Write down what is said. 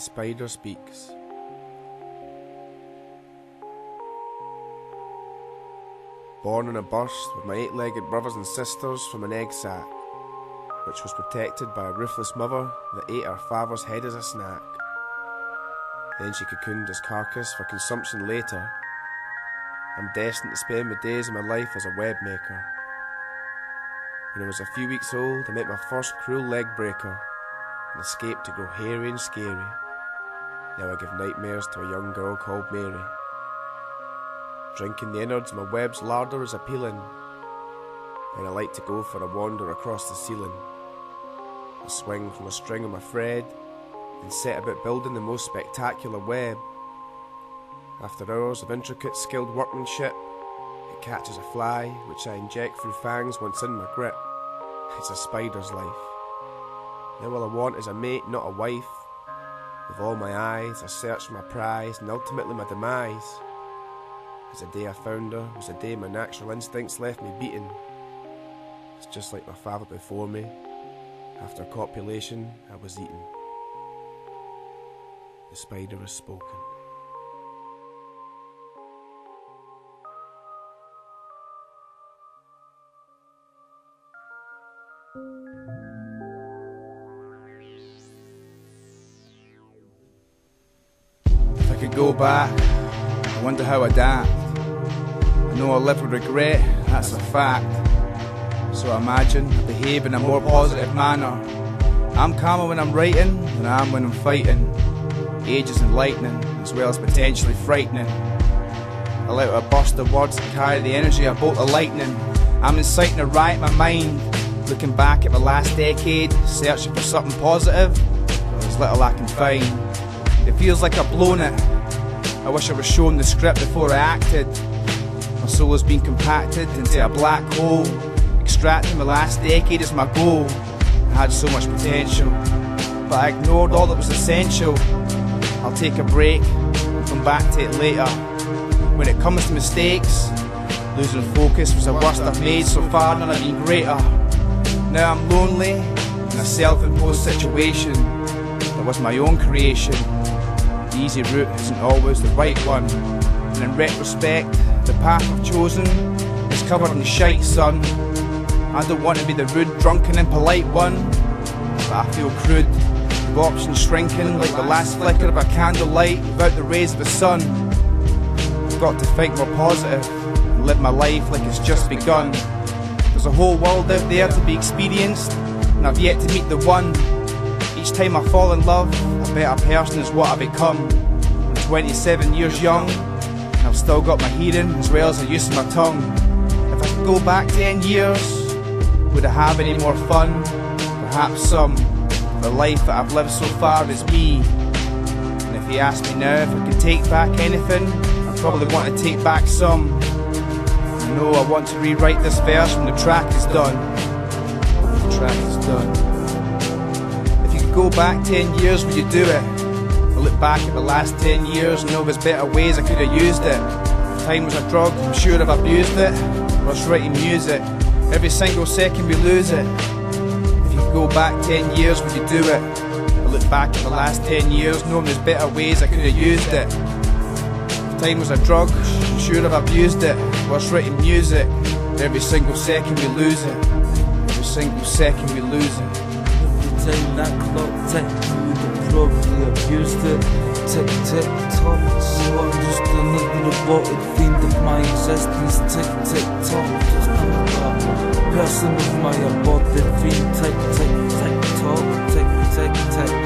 SpiderSpeaks. Born in a burst with my 8-legged brothers and sisters from an egg sac, which was protected by a ruthless mother that ate our father's head as a snack. Then she cocooned his carcass for consumption later. I'm destined to spend the days of my life as a web maker. When I was a few weeks old, I met my first cruel leg breaker and escaped to grow hairy and scary. Now I give nightmares to a young girl called Mary. Drinking the innards of my web's larder is appealing, and I like to go for a wander across the ceiling. I swing from a string on my thread and set about building the most spectacular web. After hours of intricate, skilled workmanship, it catches a fly, which I inject through fangs once in my grip. It's a spider's life. Now all I want is a mate, not a wife. With all my eyes, I search for my prize and ultimately my demise. As the day I found her was the day my natural instincts left me beaten. It's just like my father before me. After copulation, I was eaten. The spider has spoken. If I could go back, I wonder how I'd act. I know I'll live with regret, that's a fact. So I imagine I behave in a more positive manner. I'm calmer when I'm writing than I am when I'm fighting. Age is enlightening, as well as potentially frightening. I let out a burst of words that carry the energy of a bolt of lightning. I'm inciting to riot my mind, looking back at my last decade, searching for something positive, but there's little I can find. It feels like I've blown it. I wish I was shown the script before I acted. My soul has been compacted into a black hole. Extracting my last decade is my goal. I had so much potential, but I ignored all that was essential. I'll take a break and come back to it later. When it comes to mistakes, losing focus was the worst I've made so far, none have been greater. Now I'm lonely in a self-imposed situation that was my own creation. The easy route isn't always the right one, and in retrospect, the path I've chosen is covered in shite, son. I don't want to be the rude, drunken and polite one, but I feel crude, with options shrinking like the last flicker of a candlelight without the rays of the sun. I've got to think more positive and live my life like it's just begun. There's a whole world out there to be experienced, and I've yet to meet the one. Each time I fall in love, a better person is what I become. I'm 27 years young, and I've still got my hearing as well as the use of my tongue. If I could go back 10 years, would I have any more fun? Perhaps some. The life that I've lived so far is me. And if you ask me now if I could take back anything, I probably want to take back some. I know I want to rewrite this verse when the track is done. The track is done. If you could go back 10 years, would you do it? I look back at the last 10 years and know there's better ways I could have used it. If time was a drug, I'm sure I've abused it. I was writing music. Every single second we lose it. If you could go back 10 years, would you do it? I look back at the last 10 years, knowing there's better ways I could have used it. If time was a drug, I'm sure I've abused it. Whilst writing music, every single second we lose it. Every single second we lose it. Every time that clock ticked, we would probably abused it. Tick, tick, tock, so I'm just another robotic fiend of my existence. Tick, tick, tock, just another person of my embodied fiend. Tick, tick, tick, tock, tick, tick, tick.